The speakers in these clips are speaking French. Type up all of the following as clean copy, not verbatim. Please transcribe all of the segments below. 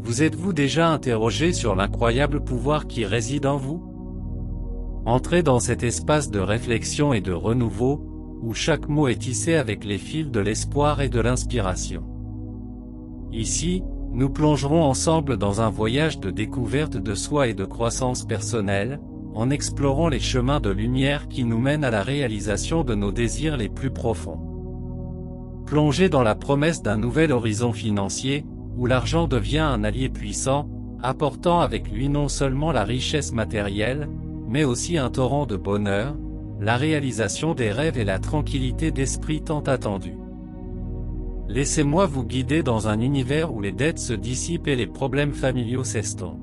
Vous êtes-vous déjà interrogé sur l'incroyable pouvoir qui réside en vous? Entrez dans cet espace de réflexion et de renouveau, où chaque mot est tissé avec les fils de l'espoir et de l'inspiration. Ici, nous plongerons ensemble dans un voyage de découverte de soi et de croissance personnelle, en explorant les chemins de lumière qui nous mènent à la réalisation de nos désirs les plus profonds. Plongez dans la promesse d'un nouvel horizon financier, où l'argent devient un allié puissant, apportant avec lui non seulement la richesse matérielle, mais aussi un torrent de bonheur, la réalisation des rêves et la tranquillité d'esprit tant attendue. Laissez-moi vous guider dans un univers où les dettes se dissipent et les problèmes familiaux s'estompent.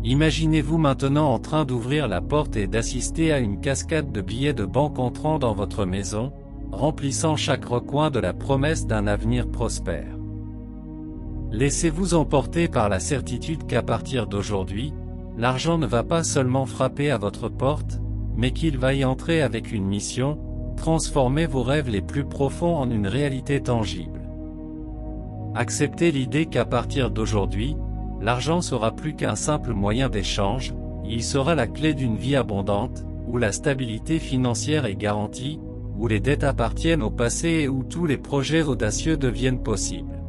Imaginez-vous maintenant en train d'ouvrir la porte et d'assister à une cascade de billets de banque entrant dans votre maison, remplissant chaque recoin de la promesse d'un avenir prospère. Laissez-vous emporter par la certitude qu'à partir d'aujourd'hui, l'argent ne va pas seulement frapper à votre porte, mais qu'il va y entrer avec une mission, transformer vos rêves les plus profonds en une réalité tangible. Acceptez l'idée qu'à partir d'aujourd'hui, l'argent sera plus qu'un simple moyen d'échange, il sera la clé d'une vie abondante, où la stabilité financière est garantie, où les dettes appartiennent au passé et où tous les projets audacieux deviennent possibles.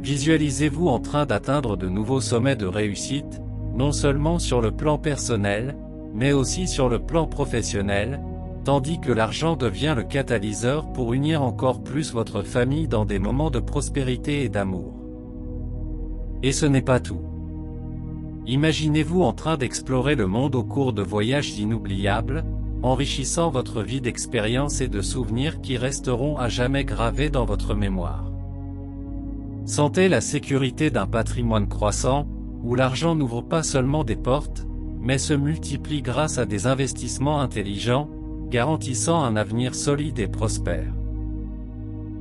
Visualisez-vous en train d'atteindre de nouveaux sommets de réussite, non seulement sur le plan personnel, mais aussi sur le plan professionnel, tandis que l'argent devient le catalyseur pour unir encore plus votre famille dans des moments de prospérité et d'amour. Et ce n'est pas tout. Imaginez-vous en train d'explorer le monde au cours de voyages inoubliables, enrichissant votre vie d'expériences et de souvenirs qui resteront à jamais gravés dans votre mémoire. Sentez la sécurité d'un patrimoine croissant, où l'argent n'ouvre pas seulement des portes, mais se multiplie grâce à des investissements intelligents, garantissant un avenir solide et prospère.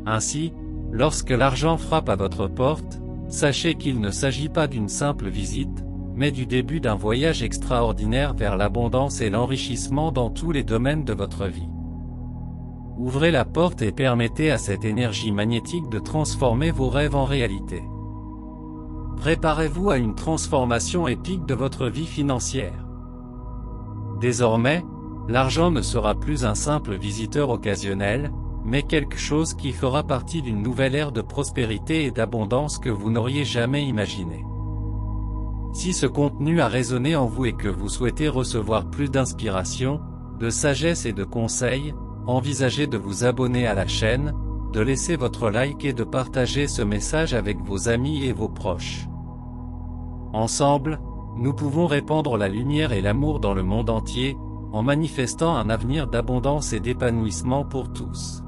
Ainsi, lorsque l'argent frappe à votre porte, sachez qu'il ne s'agit pas d'une simple visite, mais du début d'un voyage extraordinaire vers l'abondance et l'enrichissement dans tous les domaines de votre vie. Ouvrez la porte et permettez à cette énergie magnétique de transformer vos rêves en réalité. Préparez-vous à une transformation épique de votre vie financière. Désormais, l'argent ne sera plus un simple visiteur occasionnel, mais quelque chose qui fera partie d'une nouvelle ère de prospérité et d'abondance que vous n'auriez jamais imaginé. Si ce contenu a résonné en vous et que vous souhaitez recevoir plus d'inspiration, de sagesse et de conseils, envisagez de vous abonner à la chaîne, de laisser votre like et de partager ce message avec vos amis et vos proches. Ensemble, nous pouvons répandre la lumière et l'amour dans le monde entier, en manifestant un avenir d'abondance et d'épanouissement pour tous.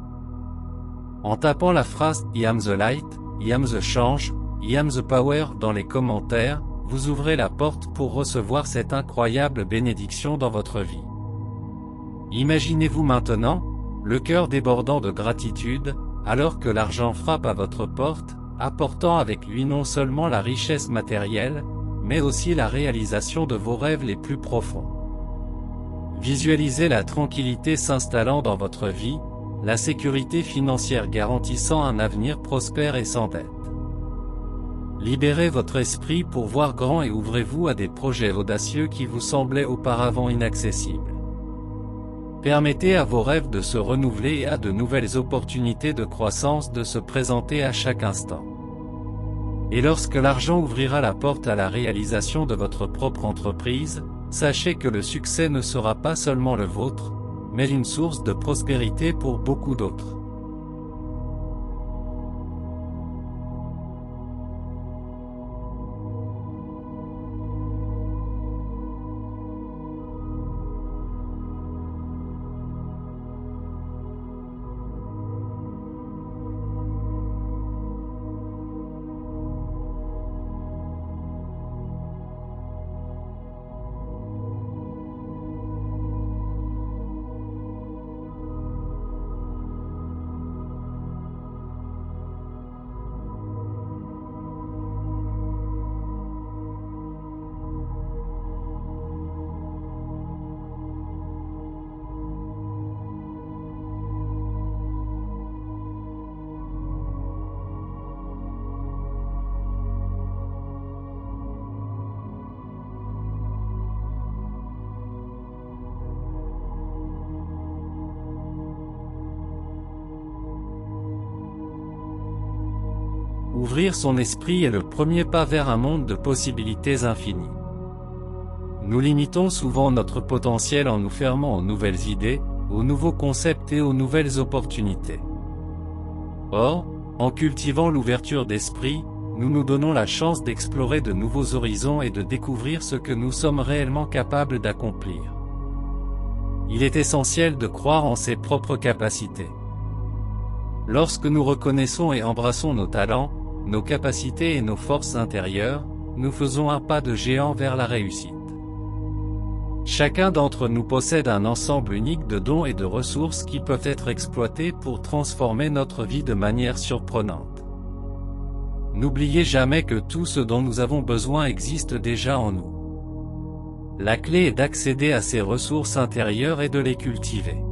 En tapant la phrase « I am the light, I am the change, I am the power » dans les commentaires, vous ouvrez la porte pour recevoir cette incroyable bénédiction dans votre vie. Imaginez-vous maintenant, le cœur débordant de gratitude, alors que l'argent frappe à votre porte, apportant avec lui non seulement la richesse matérielle, mais aussi la réalisation de vos rêves les plus profonds. Visualisez la tranquillité s'installant dans votre vie, la sécurité financière garantissant un avenir prospère et sans dette. Libérez votre esprit pour voir grand et ouvrez-vous à des projets audacieux qui vous semblaient auparavant inaccessibles. Permettez à vos rêves de se renouveler et à de nouvelles opportunités de croissance de se présenter à chaque instant. Et lorsque l'argent ouvrira la porte à la réalisation de votre propre entreprise, sachez que le succès ne sera pas seulement le vôtre, mais une source de prospérité pour beaucoup d'autres. Ouvrir son esprit est le premier pas vers un monde de possibilités infinies. Nous limitons souvent notre potentiel en nous fermant aux nouvelles idées, aux nouveaux concepts et aux nouvelles opportunités. Or, en cultivant l'ouverture d'esprit, nous nous donnons la chance d'explorer de nouveaux horizons et de découvrir ce que nous sommes réellement capables d'accomplir. Il est essentiel de croire en ses propres capacités. Lorsque nous reconnaissons et embrassons nos talents, nos capacités et nos forces intérieures, nous faisons un pas de géant vers la réussite. Chacun d'entre nous possède un ensemble unique de dons et de ressources qui peuvent être exploités pour transformer notre vie de manière surprenante. N'oubliez jamais que tout ce dont nous avons besoin existe déjà en nous. La clé est d'accéder à ces ressources intérieures et de les cultiver.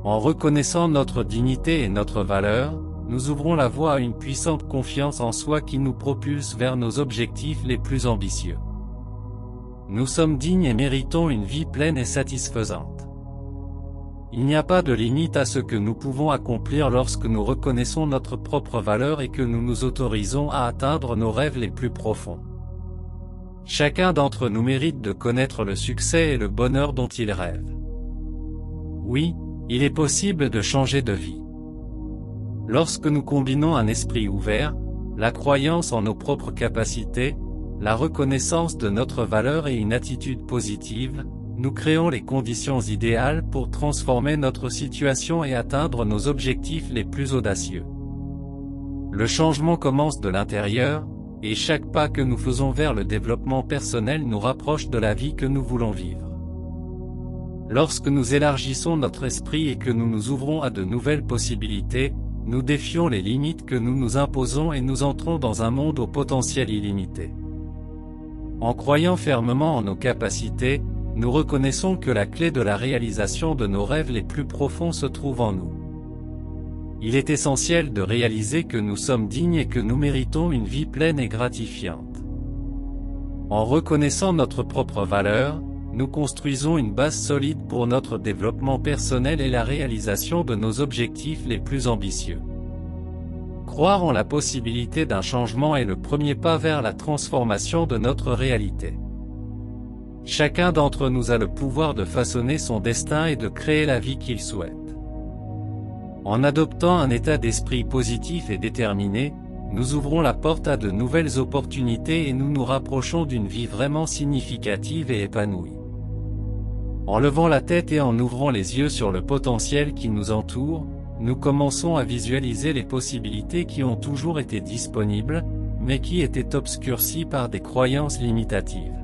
En reconnaissant notre dignité et notre valeur, nous ouvrons la voie à une puissante confiance en soi qui nous propulse vers nos objectifs les plus ambitieux. Nous sommes dignes et méritons une vie pleine et satisfaisante. Il n'y a pas de limite à ce que nous pouvons accomplir lorsque nous reconnaissons notre propre valeur et que nous nous autorisons à atteindre nos rêves les plus profonds. Chacun d'entre nous mérite de connaître le succès et le bonheur dont il rêve. Oui, il est possible de changer de vie. Lorsque nous combinons un esprit ouvert, la croyance en nos propres capacités, la reconnaissance de notre valeur et une attitude positive, nous créons les conditions idéales pour transformer notre situation et atteindre nos objectifs les plus audacieux. Le changement commence de l'intérieur, et chaque pas que nous faisons vers le développement personnel nous rapproche de la vie que nous voulons vivre. Lorsque nous élargissons notre esprit et que nous nous ouvrons à de nouvelles possibilités, nous défions les limites que nous nous imposons et nous entrons dans un monde au potentiel illimité. En croyant fermement en nos capacités, nous reconnaissons que la clé de la réalisation de nos rêves les plus profonds se trouve en nous. Il est essentiel de réaliser que nous sommes dignes et que nous méritons une vie pleine et gratifiante. En reconnaissant notre propre valeur, nous construisons une base solide pour notre développement personnel et la réalisation de nos objectifs les plus ambitieux. Croire en la possibilité d'un changement est le premier pas vers la transformation de notre réalité. Chacun d'entre nous a le pouvoir de façonner son destin et de créer la vie qu'il souhaite. En adoptant un état d'esprit positif et déterminé, nous ouvrons la porte à de nouvelles opportunités et nous nous rapprochons d'une vie vraiment significative et épanouie. En levant la tête et en ouvrant les yeux sur le potentiel qui nous entoure, nous commençons à visualiser les possibilités qui ont toujours été disponibles, mais qui étaient obscurcies par des croyances limitatives.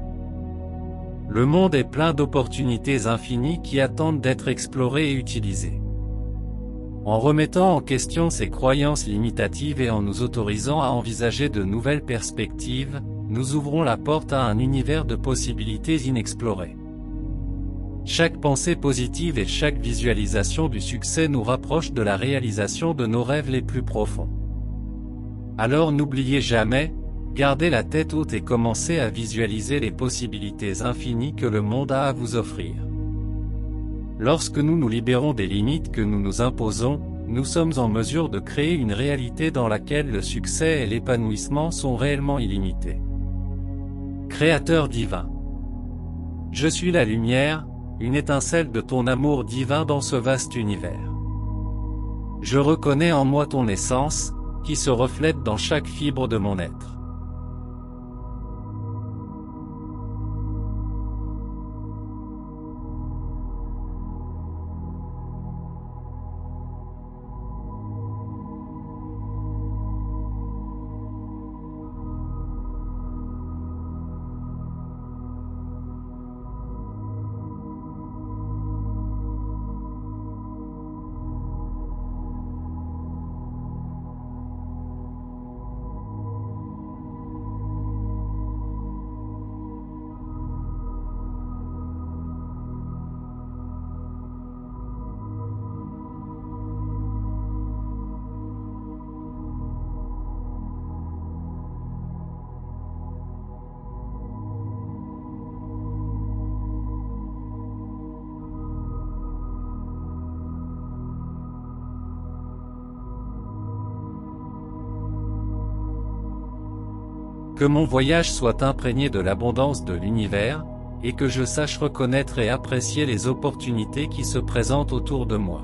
Le monde est plein d'opportunités infinies qui attendent d'être explorées et utilisées. En remettant en question ces croyances limitatives et en nous autorisant à envisager de nouvelles perspectives, nous ouvrons la porte à un univers de possibilités inexplorées. Chaque pensée positive et chaque visualisation du succès nous rapproche de la réalisation de nos rêves les plus profonds. Alors n'oubliez jamais, gardez la tête haute et commencez à visualiser les possibilités infinies que le monde a à vous offrir. Lorsque nous nous libérons des limites que nous nous imposons, nous sommes en mesure de créer une réalité dans laquelle le succès et l'épanouissement sont réellement illimités. Créateur divin. Je suis la lumière, une étincelle de ton amour divin dans ce vaste univers. Je reconnais en moi ton essence, qui se reflète dans chaque fibre de mon être. Que mon voyage soit imprégné de l'abondance de l'univers, et que je sache reconnaître et apprécier les opportunités qui se présentent autour de moi.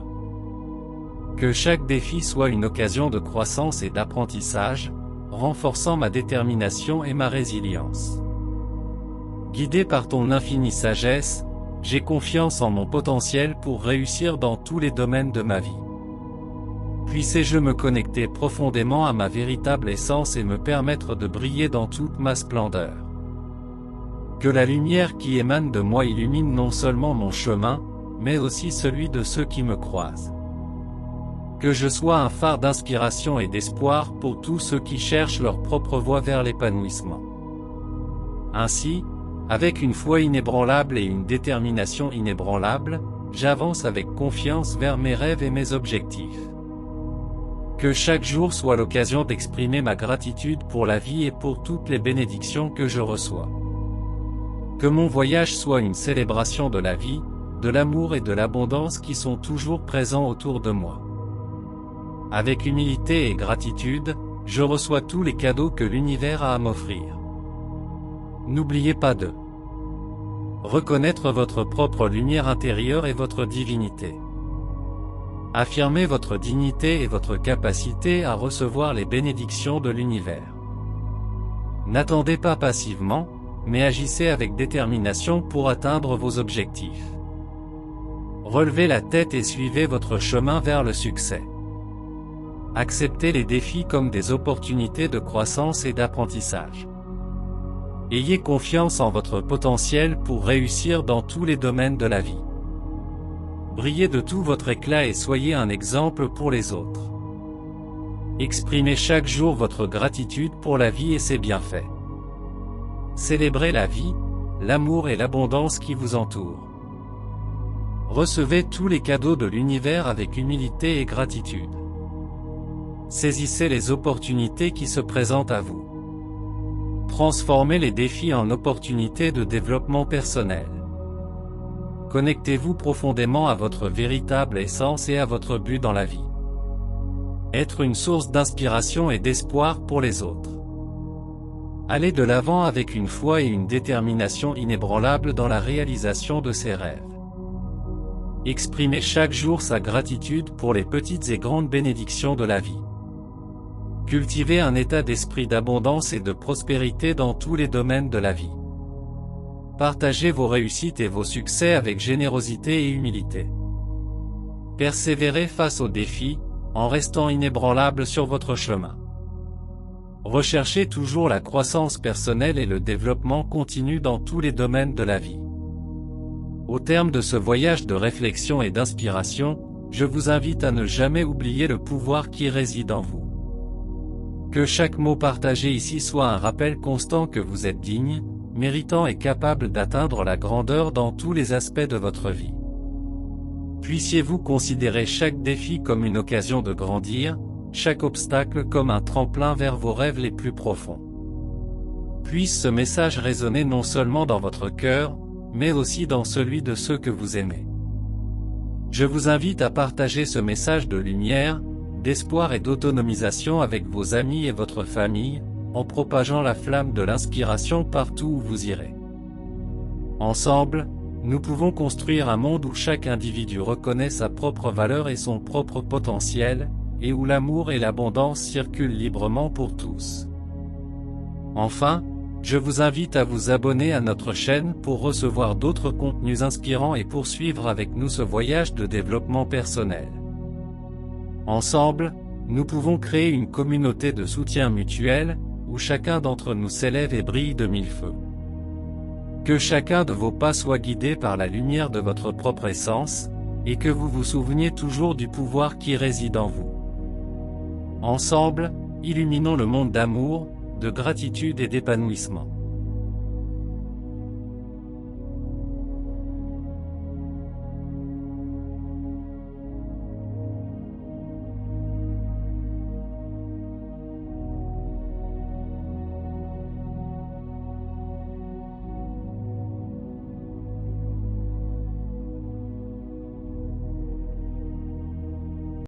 Que chaque défi soit une occasion de croissance et d'apprentissage, renforçant ma détermination et ma résilience. Guidé par ton infinie sagesse, j'ai confiance en mon potentiel pour réussir dans tous les domaines de ma vie. Puisse-je me connecter profondément à ma véritable essence et me permettre de briller dans toute ma splendeur. Que la lumière qui émane de moi illumine non seulement mon chemin, mais aussi celui de ceux qui me croisent. Que je sois un phare d'inspiration et d'espoir pour tous ceux qui cherchent leur propre voie vers l'épanouissement. Ainsi, avec une foi inébranlable et une détermination inébranlable, j'avance avec confiance vers mes rêves et mes objectifs. Que chaque jour soit l'occasion d'exprimer ma gratitude pour la vie et pour toutes les bénédictions que je reçois. Que mon voyage soit une célébration de la vie, de l'amour et de l'abondance qui sont toujours présents autour de moi. Avec humilité et gratitude, je reçois tous les cadeaux que l'univers a à m'offrir. N'oubliez pas de reconnaître votre propre lumière intérieure et votre divinité. Affirmez votre dignité et votre capacité à recevoir les bénédictions de l'univers. N'attendez pas passivement, mais agissez avec détermination pour atteindre vos objectifs. Relevez la tête et suivez votre chemin vers le succès. Acceptez les défis comme des opportunités de croissance et d'apprentissage. Ayez confiance en votre potentiel pour réussir dans tous les domaines de la vie. Brillez de tout votre éclat et soyez un exemple pour les autres. Exprimez chaque jour votre gratitude pour la vie et ses bienfaits. Célébrez la vie, l'amour et l'abondance qui vous entourent. Recevez tous les cadeaux de l'univers avec humilité et gratitude. Saisissez les opportunités qui se présentent à vous. Transformez les défis en opportunités de développement personnel. Connectez-vous profondément à votre véritable essence et à votre but dans la vie. Être une source d'inspiration et d'espoir pour les autres. Allez de l'avant avec une foi et une détermination inébranlables dans la réalisation de ses rêves. Exprimez chaque jour sa gratitude pour les petites et grandes bénédictions de la vie. Cultivez un état d'esprit d'abondance et de prospérité dans tous les domaines de la vie. Partagez vos réussites et vos succès avec générosité et humilité. Persévérez face aux défis, en restant inébranlable sur votre chemin. Recherchez toujours la croissance personnelle et le développement continu dans tous les domaines de la vie. Au terme de ce voyage de réflexion et d'inspiration, je vous invite à ne jamais oublier le pouvoir qui réside en vous. Que chaque mot partagé ici soit un rappel constant que vous êtes digne, méritant et capable d'atteindre la grandeur dans tous les aspects de votre vie. Puissiez-vous considérer chaque défi comme une occasion de grandir, chaque obstacle comme un tremplin vers vos rêves les plus profonds. Puisse ce message résonner non seulement dans votre cœur, mais aussi dans celui de ceux que vous aimez. Je vous invite à partager ce message de lumière, d'espoir et d'autonomisation avec vos amis et votre famille, en propageant la flamme de l'inspiration partout où vous irez. Ensemble, nous pouvons construire un monde où chaque individu reconnaît sa propre valeur et son propre potentiel, et où l'amour et l'abondance circulent librement pour tous. Enfin, je vous invite à vous abonner à notre chaîne pour recevoir d'autres contenus inspirants et poursuivre avec nous ce voyage de développement personnel. Ensemble, nous pouvons créer une communauté de soutien mutuel, où chacun d'entre nous s'élève et brille de mille feux. Que chacun de vos pas soit guidé par la lumière de votre propre essence, et que vous vous souveniez toujours du pouvoir qui réside en vous. Ensemble, illuminons le monde d'amour, de gratitude et d'épanouissement.